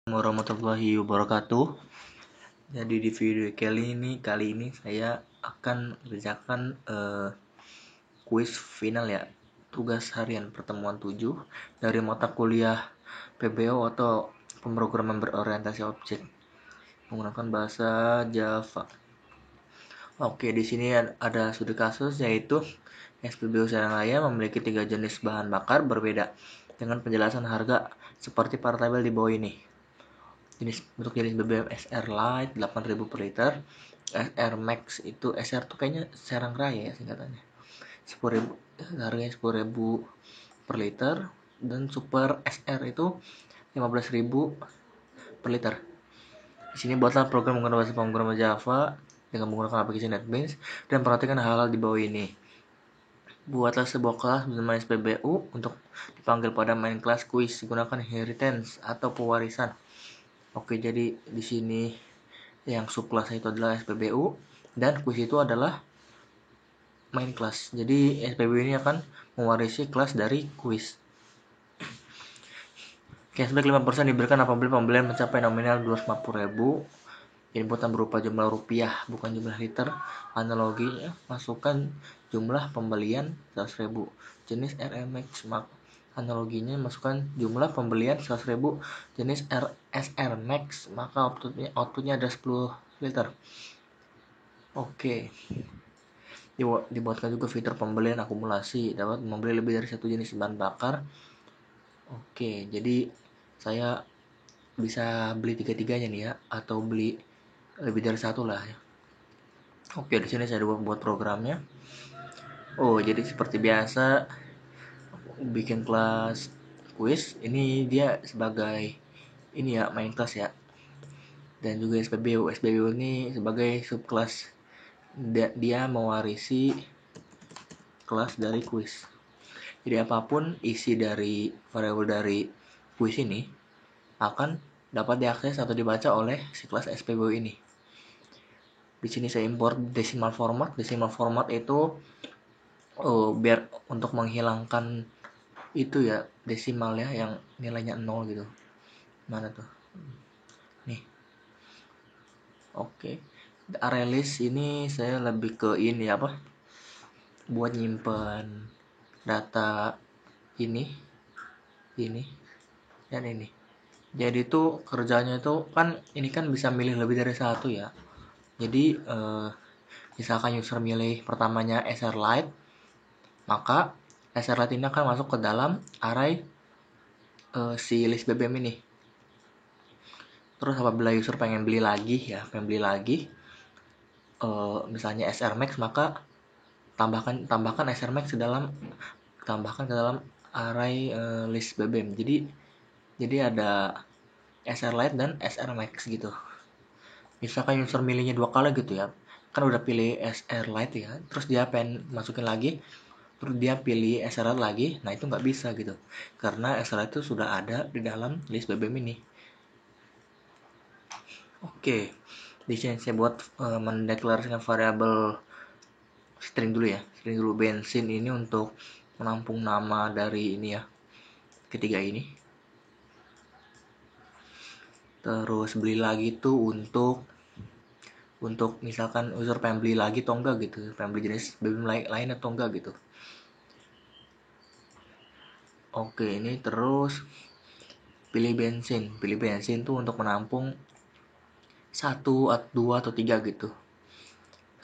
Warahmatullahi wabarakatuh. Jadi di video kali ini saya akan mengerjakan kuis final ya, tugas harian pertemuan 7 dari mata kuliah PBO atau pemrograman berorientasi objek menggunakan bahasa Java. Oke, di sini ada studi kasus yaitu SPBU Raya memiliki 3 jenis bahan bakar berbeda dengan penjelasan harga seperti pada tabel di bawah ini. Untuk jenis BBM SR Light 8.000 per liter, SR Max itu SR tuh kayaknya Serang Raya ya singkatannya, 10.000, harganya 10.000 per liter, dan Super SR itu 15.000 per liter. Di sini buatlah program menggunakan bahasa pemrograman Java dengan menggunakan aplikasi NetBeans dan perhatikan hal-hal di bawah ini. Buatlah sebuah kelas bernama SPBU untuk dipanggil pada main kelas kuis. Gunakan inheritance atau pewarisan. Oke, jadi di sini yang subkelas itu adalah SPBU dan kuis itu adalah main kelas. Jadi SPBU ini akan mewarisi kelas dari kuis. Cashback 5% diberikan apabila pembelian mencapai nominal 250.000. Inputan berupa jumlah rupiah, bukan jumlah liter. Analoginya, masukkan jumlah pembelian 100.000. Jenis RMX, analoginya masukkan jumlah pembelian 100.000 jenis SR Max, maka outputnya ada 10 liter. Oke, dibuatkan juga fitur pembelian akumulasi, dapat membeli lebih dari satu jenis bahan bakar. Oke, jadi saya bisa beli tiga-tiganya nih ya, atau beli lebih dari satu lah ya. Oke, di sini saya buat programnya. Oh, jadi seperti biasa bikin kelas kuis. Ini dia sebagai ini ya, main kelas ya. Dan juga SPBU ini sebagai subkelas. Dia mewarisi kelas dari kuis. Jadi apapun isi dari variabel dari kuis ini akan dapat diakses atau dibaca oleh si kelas SPBU ini. Di sini saya import decimal format. Decimal format itu biar untuk menghilangkan itu ya, desimal ya yang nilainya 0 gitu. Mana tuh? Nih. Oke. Array list ini saya lebih ke ini apa? Buat nyimpen data ini, dan ini. Jadi itu kerjanya itu kan ini kan bisa milih lebih dari satu ya. Jadi misalkan user milih pertamanya SR Lite, maka SR Lite ini akan masuk ke dalam array si list BBM ini. Terus apabila user pengen beli lagi, misalnya SR Max, maka tambahkan SR Max tambahkan ke dalam array list BBM. Jadi ada SR Lite dan SR Max gitu. Misalkan user milihnya 2 kali gitu ya, kan udah pilih SR Lite ya, terus dia pengen masukin lagi, terus dia pilih SR Lite lagi, nah itu nggak bisa gitu, karena SR Lite itu sudah ada di dalam list BBM ini. Oke, di sini saya buat mendeklarasikan variabel string dulu ya, string dulu bensin ini untuk menampung nama dari ini ya, ketiga ini. Terus beli lagi tuh untuk misalkan user pengen beli lagi atau enggak gitu, pengen beli jenis BBM lain atau enggak gitu. Oke, ini terus pilih bensin tuh untuk menampung 1, 2 atau 3 gitu.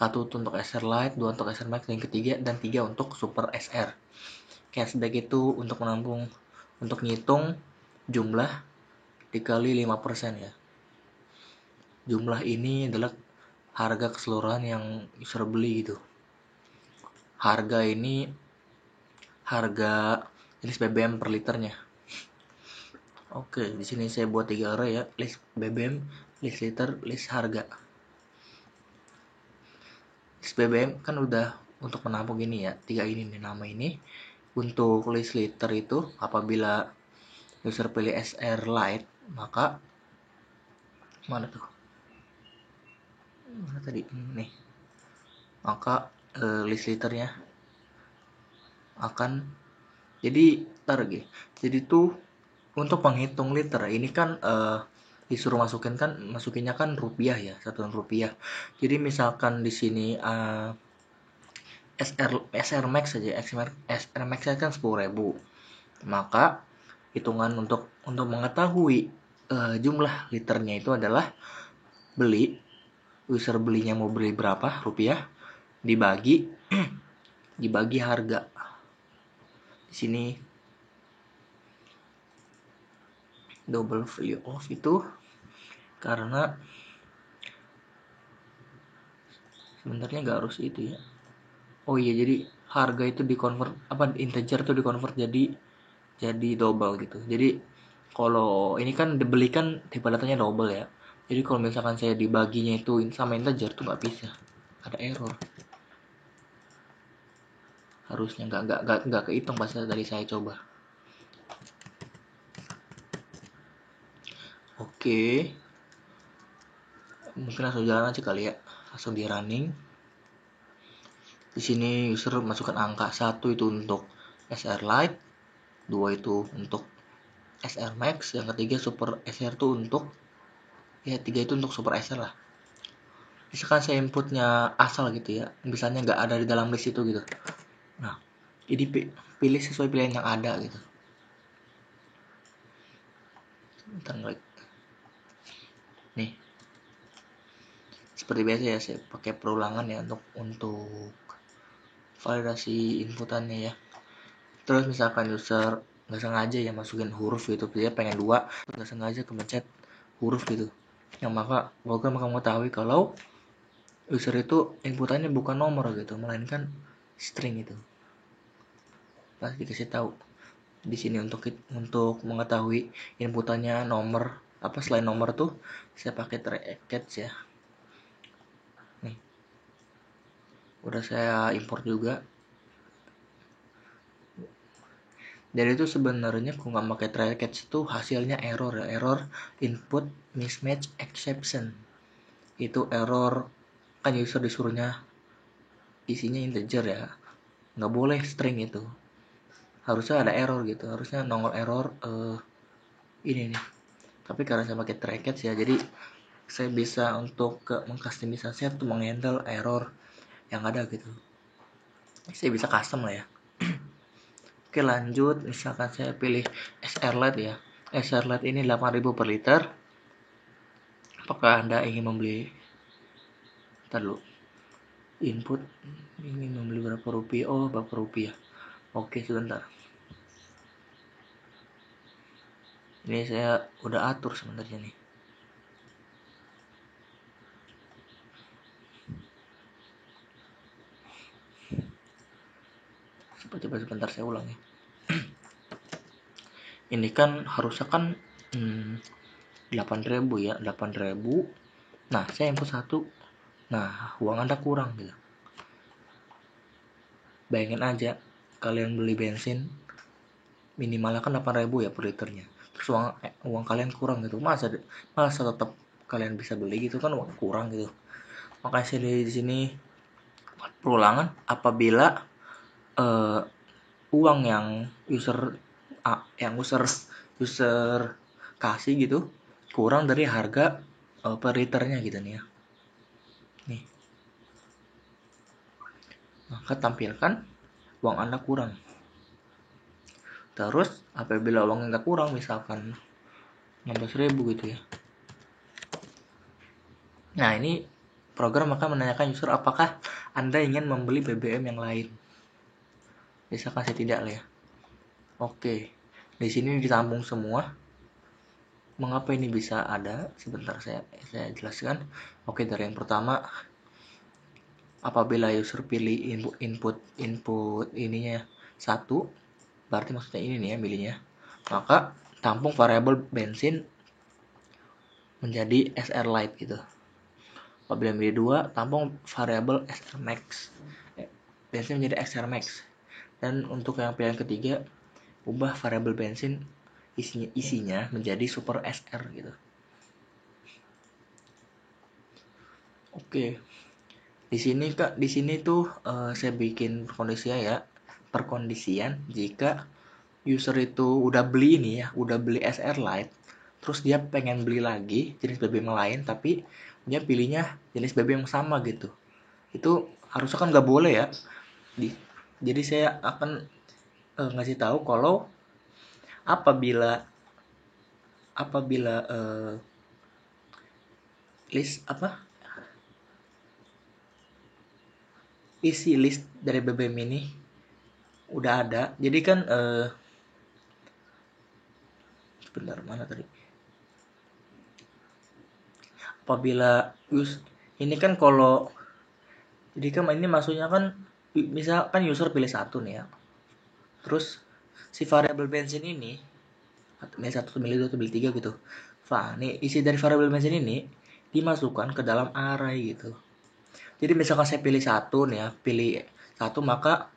1 untuk SR Lite, 2 untuk SR Max, yang ketiga, dan 3 untuk Super SR. Cashback itu untuk menampung, untuk ngitung jumlah dikali 5% ya. Jumlah ini adalah harga keseluruhan yang user beli gitu. Harga ini harga list BBM per liternya. Oke, di sini saya buat 3 array ya, list BBM, list liter, list harga. List BBM kan udah untuk menampung ini ya, 3 ini nih nama ini. Untuk list liter itu apabila user pilih SR Lite, maka mana tuh? Mana tadi? Nih. Maka list liternya akan jadi jadi tuh untuk menghitung liter ini kan disuruh masukinnya kan rupiah ya, satuan rupiah. Jadi misalkan di sini SR Max saja, SR Max kan 10.000. Maka hitungan untuk mengetahui jumlah liternya itu adalah user belinya mau beli berapa rupiah dibagi harga. Di sini double value of itu karena sebenarnya nggak harus itu ya. Oh iya, jadi harga itu dikonvert integer tuh dikonvert jadi double gitu. Jadi kalau ini kan dibelikan tipe datanya double ya. Jadi kalau misalkan saya dibaginya itu sama integer tuh nggak bisa, ada error. Harusnya nggak kehitung pas tadi saya coba. Oke, mungkin langsung jalan aja kali ya, langsung di running. Di sini user masukkan angka 1 itu untuk SR Lite, 2 itu untuk SR Max, yang ketiga Super SR itu untuk 3 itu untuk Super SR lah. Misalkan saya inputnya asal gitu ya, misalnya nggak ada di dalam list itu gitu. Nah, jadi pilih sesuai pilihan yang ada gitu. Bentar, nih, seperti biasa ya, saya pakai perulangan ya untuk validasi inputannya ya. Terus misalkan user nggak sengaja ya masukin huruf gitu, dia pengen 2, nggak sengaja kemencet huruf gitu, yang maka program akan mengetahui kalau user itu inputannya bukan nomor gitu, melainkan string itu. Pas dikasih tahu di sini untuk mengetahui inputannya nomor selain nomor tuh saya pakai try catch ya. Nih, udah saya import juga. Dari itu sebenarnya kalau nggak pakai try catch itu hasilnya error ya, error input mismatch exception. Itu error, kan user disuruhnya isinya integer ya, nggak boleh string itu, harusnya ada error gitu, harusnya nongol error ini nih. Tapi karena saya pakai try catch ya, jadi saya bisa untuk mengkustomisasi atau menghandle error yang ada gitu. Saya bisa custom lah ya. Oke, lanjut. Misalkan saya pilih SR Lite ya. SR Lite ini 8.000 per liter. Apakah Anda ingin membeli? Ntar dulu. Input ini membeli berapa rupiah? Oh, berapa rupiah. Oke, sebentar. Ini saya udah atur sebenarnya nih. Coba sebentar saya ulang ya. Ini kan harusnya kan 8.000 ya, 8.000. Nah, saya input 1. Nah, uang Anda kurang gitu. Bayangin aja, kalian beli bensin minimalnya kan 8.000 ya per liternya. Terus uang kalian kurang gitu. Masa tetap kalian bisa beli gitu kan, uang kurang gitu. Makanya saya di sini perulangan apabila uang yang user kasih gitu kurang dari harga per liternya gitu nih ya. Nih, maka tampilkan uang Anda kurang. Terus apabila uangnya nggak kurang, misalkan 16.000 gitu ya. Nah, ini program akan menanyakan user apakah Anda ingin membeli BBM yang lain. Misalkan saya tidak lah ya. Oke, di sini ditampung semua. Mengapa ini bisa ada? Sebentar saya jelaskan. Oke, dari yang pertama, apabila user pilih input ininya 1, berarti maksudnya ini nih ya milihnya, maka tampung variabel bensin menjadi SR Lite gitu. Apabila milih 2, tampung variabel SR Max, bensin menjadi SR Max. Dan untuk yang pilihan ketiga, ubah variabel bensin isinya menjadi Super SR gitu. Oke, di sini tuh saya bikin perkondisian jika user itu udah beli ini ya, udah beli SR Lite, terus dia pengen beli lagi jenis BBM lain, tapi dia pilihnya jenis BBM yang sama gitu. Itu harusnya kan nggak boleh ya. Jadi saya akan ngasih tahu kalau apabila apabila list apa isi list dari BBM ini udah ada. Jadi kan sebentar, mana tadi, apabila ini kan kalau, jadi kan ini maksudnya kan misalkan user pilih satu nih ya, terus si variabel bensin ini milih satu, milih dua, milih tiga gitu. Nah, nih isi dari variabel bensin ini dimasukkan ke dalam array gitu. Jadi misalkan saya pilih satu nih ya, pilih satu, maka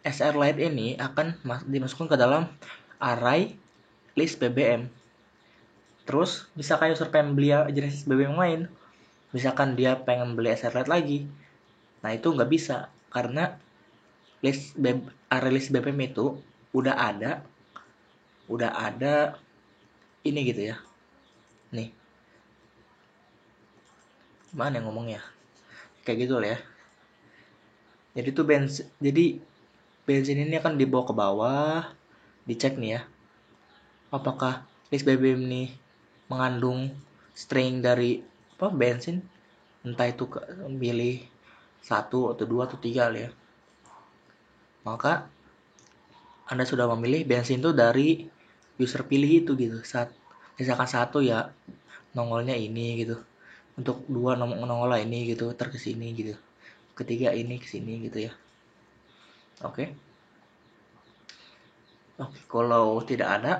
SR Lite ini akan dimasukkan ke dalam array list BBM. Terus misalkan user pengen beli jenis BBM yang lain, misalkan dia pengen beli SR Lite lagi, nah itu nggak bisa karena array list BBM itu udah ada ini gitu ya. Nih, mana yang ngomongnya? Kayak gitu lah ya. Jadi tuh bensin ini akan dibawa ke bawah, dicek nih ya, apakah list BBM nih mengandung string dari bensin, entah itu milih satu atau dua atau tiga lah ya. Maka Anda sudah memilih bensin itu dari user pilih itu gitu. Misalkan satu ya nongolnya ini gitu, untuk dua nongol ini gitu, terkesini gitu, ketiga ini kesini gitu ya. Oke. Kalau tidak ada,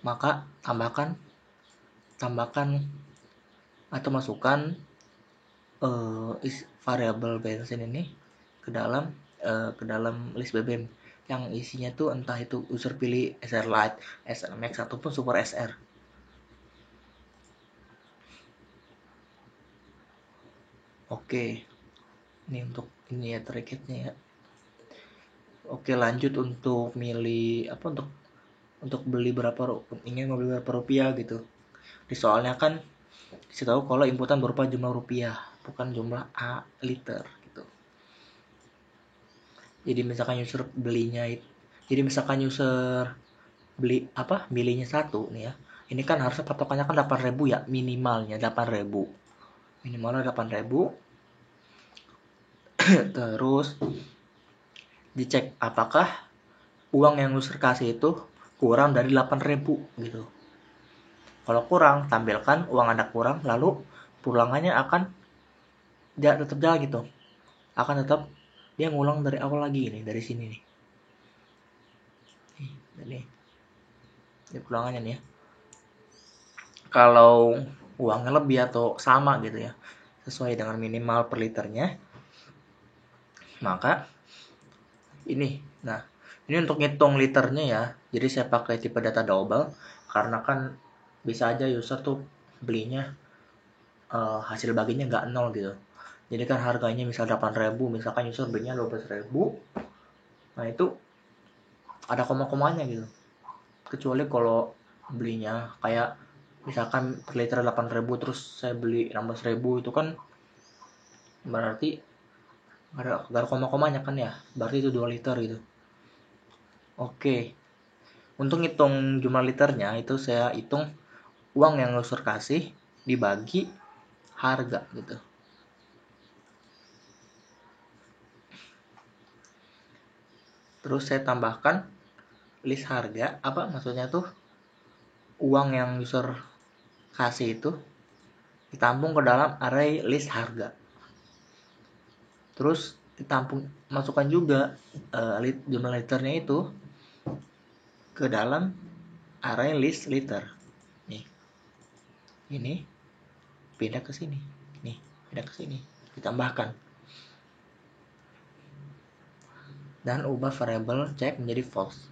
maka tambahkan atau masukkan variabel bensin ini ke dalam list BBM yang isinya tuh entah itu user pilih SR Lite, SR Max ataupun Super SR. Oke, ini untuk ini ya triknya ya. Oke, lanjut untuk milih apa, untuk beli ingin membeli berapa rupiah gitu. Di soalnya kan dikasih tahu kalau inputan berupa jumlah rupiah, bukan jumlah liter gitu. Jadi misalkan user beli milihnya satu nih ya. Ini kan harusnya patokannya kan 8.000 ya, minimalnya 8.000. Minimalnya 8.000. Terus dicek apakah uang yang user kasih itu kurang dari 8.000 gitu. Kalau kurang, tampilkan uang Anda kurang, lalu pulangannya akan tetap jalan gitu. Akan tetap dia ngulang dari awal lagi nih, dari sini nih. Nih, ini pulangannya nih ya. Kalau uangnya lebih atau sama gitu ya, sesuai dengan minimal per liternya, maka ini untuk ngitung liternya ya. Jadi saya pakai tipe data double karena kan bisa aja user tuh belinya hasil baginya nggak 0 gitu. Jadi kan harganya misal 8.000, misalkan user belinya 12.000, nah itu ada koma-komanya gitu. Kecuali kalau belinya kayak misalkan per liter 8.000 terus saya beli 16.000, itu kan berarti ada koma-komanya kan ya, berarti itu 2 liter gitu. Oke, untuk ngitung jumlah liternya itu saya hitung uang yang user kasih dibagi harga gitu. Terus saya tambahkan list harga, maksudnya tuh uang yang user kasih itu ditampung ke dalam array list harga. Terus masukkan juga jumlah liternya itu ke dalam array list liter. Nih, ini pindah ke sini. Nih, pindah ke sini. Ditambahkan. Dan ubah variabel cek menjadi false.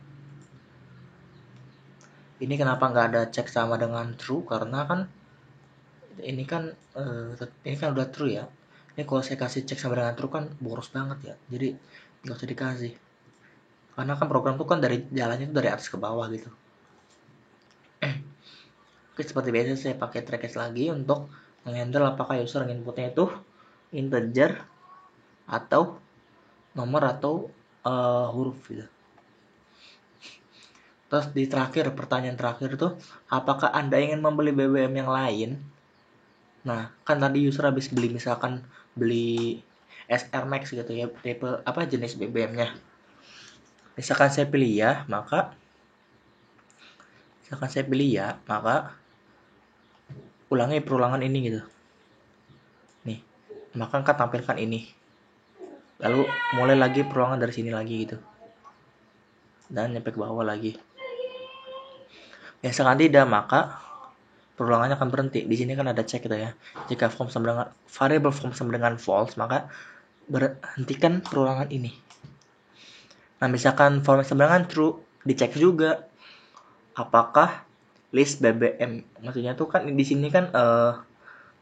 Ini kenapa nggak ada cek sama dengan true? Karena kan ini kan udah true ya. Ini kalau saya kasih cek sama dengan true kan boros banget ya. Jadi nggak usah dikasih. Karena kan program tuh kan dari jalannya itu dari atas ke bawah gitu. Oke, seperti biasa saya pakai trackers lagi untuk menghandle apakah user inputnya itu integer atau nomor atau huruf gitu. Terus di terakhir, pertanyaan terakhir itu, apakah Anda ingin membeli BBM yang lain? Nah, kan tadi user habis beli, misalkan beli SR Max gitu ya, tipe apa jenis BBM-nya. Misalkan saya pilih ya, maka ulangi perulangan ini gitu. Nih, maka akan tampilkan ini. Lalu mulai lagi perulangan dari sini lagi gitu. Dan nyampe ke bawah lagi. Misalkan tidak, maka perulangannya akan berhenti. Di sini kan ada cek gitu ya. Jika variable form sama dengan false, maka berhentikan perulangan ini. Nah, misalkan form sama dengan true, dicek juga apakah list BBM. Maksudnya tuh kan di sini kan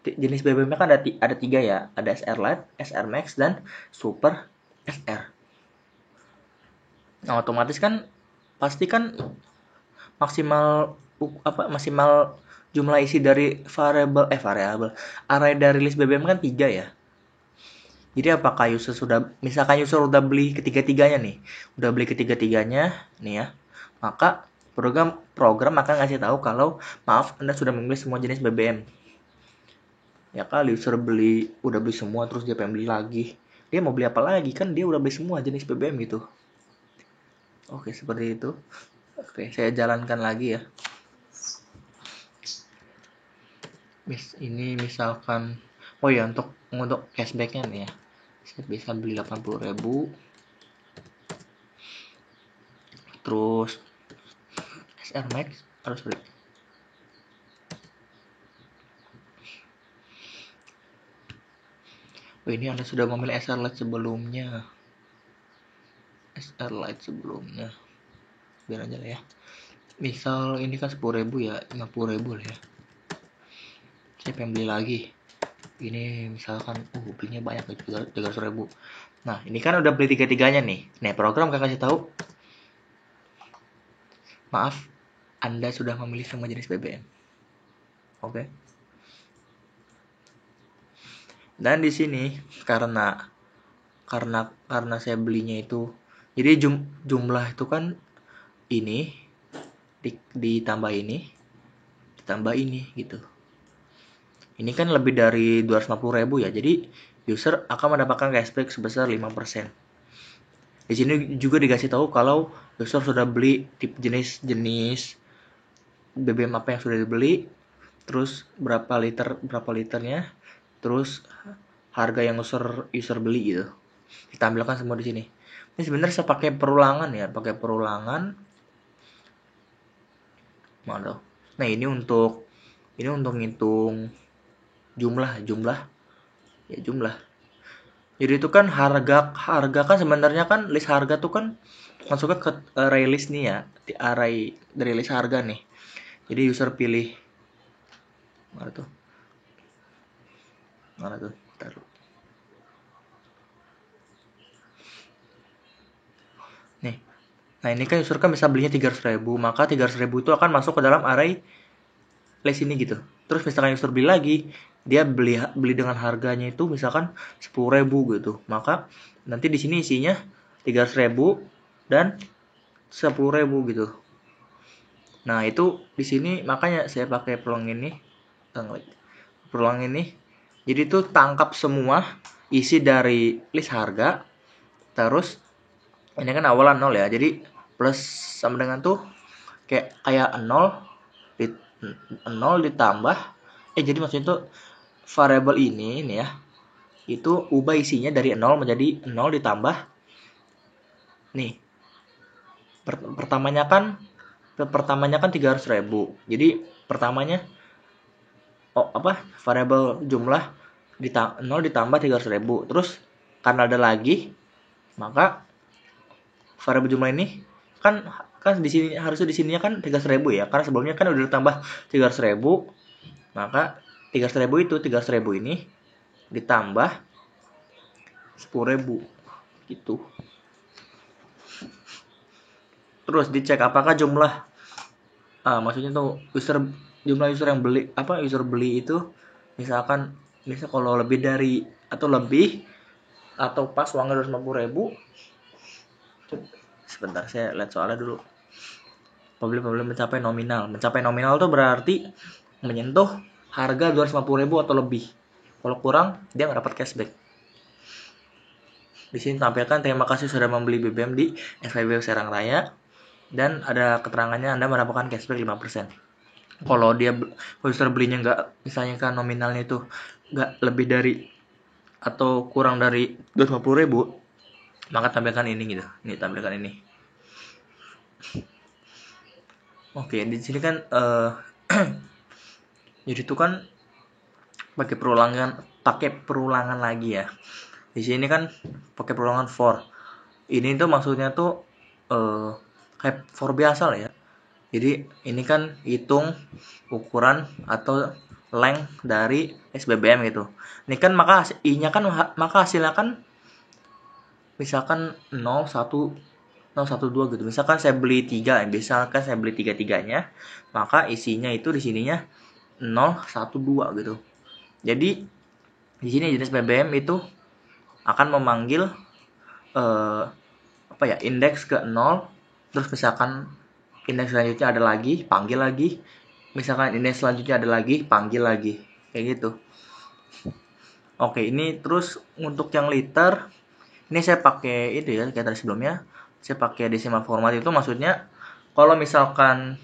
jenis BBM-nya kan ada 3 ya. Ada SR Lite, SR Max, dan Super SR. Nah, otomatis kan pasti kan maksimal jumlah isi dari variable array dari list BBM kan 3 ya. Jadi apakah user misalkan user udah beli ketiga-tiganya nih, nih ya, maka program akan ngasih tahu kalau maaf Anda sudah membeli semua jenis BBM. Ya kali user udah beli semua terus dia pengen beli lagi. Dia mau beli apa lagi, kan dia udah beli semua jenis BBM gitu. Oke, seperti itu. Oke, saya jalankan lagi ya. Ini misalkan, oh ya, untuk cashbacknya nih ya, saya bisa beli 80.000, terus SR Max harus beli. Oh, ini Anda sudah memilih SR Lite sebelumnya. Biar aja lah ya. Misal ini kan 10.000 ya, 50.000 lah ya. Saya pengen beli lagi. Ini misalkan, belinya banyak, 300.000. Nah, ini kan udah beli tiga-tiganya nih. Nah, program akan kasih tahu, maaf, Anda sudah memilih semua jenis BBM. Oke. Dan di sini karena saya belinya itu, jadi jumlah itu kan ini ditambah ini gitu. Ini kan lebih dari 250.000 ya. Jadi user akan mendapatkan cashback sebesar 5%. Di sini juga dikasih tahu kalau user sudah beli jenis BBM apa yang sudah dibeli, terus berapa liternya, terus harga yang user beli gitu. Ditampilkan semua di sini. Ini sebenarnya saya pakai perulangan. Mana? Nah, ini untuk ngitung jumlah. Jadi itu kan harga kan sebenarnya kan list harga tuh kan masuknya ke array list nih ya, di array dari list harga nih. Jadi user pilih mana tuh? Taruh. Nih. Nah, ini kan user kan bisa belinya 300.000, maka 300.000 itu akan masuk ke dalam array list ini gitu. Terus misalkan user beli lagi, dia beli dengan harganya itu misalkan 10.000 gitu. Maka nanti di sini isinya 300.000 dan 10.000 gitu. Nah, itu di sini makanya saya pakai peluang ini. Jadi itu tangkap semua isi dari list harga. Terus ini kan awalan 0 ya. Jadi plus sama dengan tuh kayak 0 ditambah jadi maksudnya tuh variable ini nih ya, itu ubah isinya dari 0 menjadi 0 ditambah nih pertamanya kan 300.000. Jadi pertamanya variable jumlah 0 ditambah 300.000. Terus karena ada lagi, maka variable jumlah ini kan di sini harusnya di sininya kan 300.000 ya, karena sebelumnya kan udah ditambah 300.000. Maka 300.000 ini ditambah 10.000 gitu. Terus dicek apakah jumlah maksudnya tuh user jumlah user yang beli user beli itu misalkan kalau lebih dari atau lebih atau pas uangnya 250.000. Sebentar saya lihat soalnya dulu. Apabila mencapai nominal tuh berarti menyentuh harga 250.000 atau lebih. Kalau kurang dia nggak dapat cashback. Di sini tampilkan terima kasih sudah membeli BBM di SPBU Serang Raya dan ada keterangannya Anda mendapatkan cashback 5%. Kalau dia user belinya nggak, misalnya kan nominalnya itu nggak lebih dari atau kurang dari 250.000, maka tampilkan ini gitu. Ini tampilkan ini. Oke, di sini kan jadi itu kan pakai perulangan lagi ya. Di sini kan pakai perulangan for. Ini tuh maksudnya tuh kayak for biasa lah ya. Jadi ini kan hitung ukuran atau length dari SBBM gitu. Ini kan maka hasilnya kan misalkan 0,1 gitu. Misalkan saya beli 3, misalkan saya beli 3-3-nya, maka isinya itu di sininya 0,12 gitu. Jadi di sini jenis BBM itu akan memanggil indeks ke 0, terus misalkan indeks selanjutnya ada lagi, panggil lagi. Misalkan indeks selanjutnya ada lagi, panggil lagi. Kayak gitu. Oke, ini terus untuk yang liter, ini saya pakai itu ya, kayak tadi sebelumnya. Saya pakai decimal format itu maksudnya kalau misalkan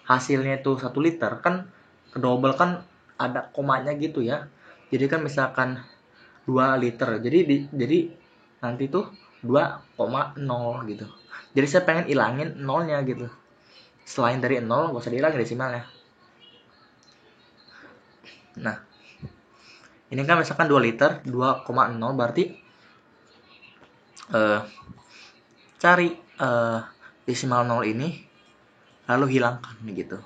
hasilnya itu 1 liter kan kedouble kan ada komanya gitu ya. Jadi kan misalkan 2 liter. Jadi nanti tuh 2,0 gitu. Jadi saya pengen ilangin nolnya gitu. Selain dari 0 gak usah dihilangin desimalnya. Nah, ini kan misalkan 2 liter 2,0 berarti cari desimal 0 ini lalu hilangkan gitu.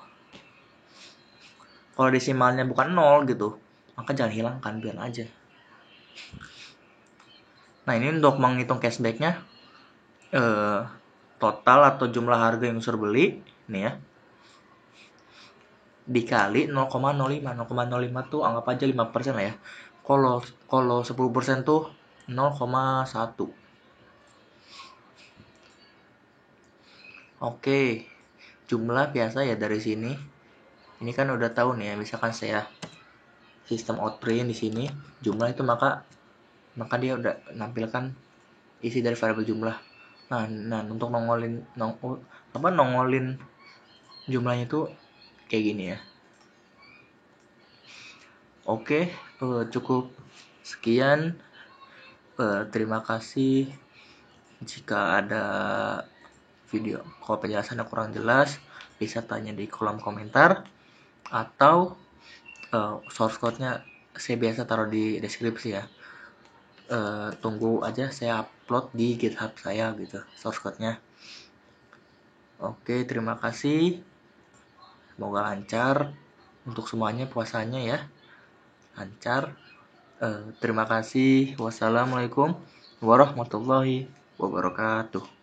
Kalau desimalnya bukan 0 gitu, maka jangan hilangkan, biar aja. Nah, ini untuk menghitung cashbacknya total atau jumlah harga yang user beli nih ya, dikali 0,05. 0,05 tuh anggap aja 5% lah ya. Kalau 10% tuh 0,1. Oke, jumlah biasa ya dari sini. Ini kan udah tahu nih ya, misalkan saya sistem outprint di sini jumlah itu, maka dia udah nampilkan isi dari variabel jumlah. Nah untuk nongolin jumlahnya itu kayak gini ya. Oke, cukup sekian. Terima kasih. Jika ada kalau penjelasannya kurang jelas, bisa tanya di kolom komentar atau source code-nya saya biasa taruh di deskripsi ya. Tunggu aja saya upload di GitHub saya gitu source code-nya. Oke, terima kasih. Semoga lancar untuk semuanya puasanya ya. Lancar. Terima kasih. Wassalamualaikum warahmatullahi wabarakatuh.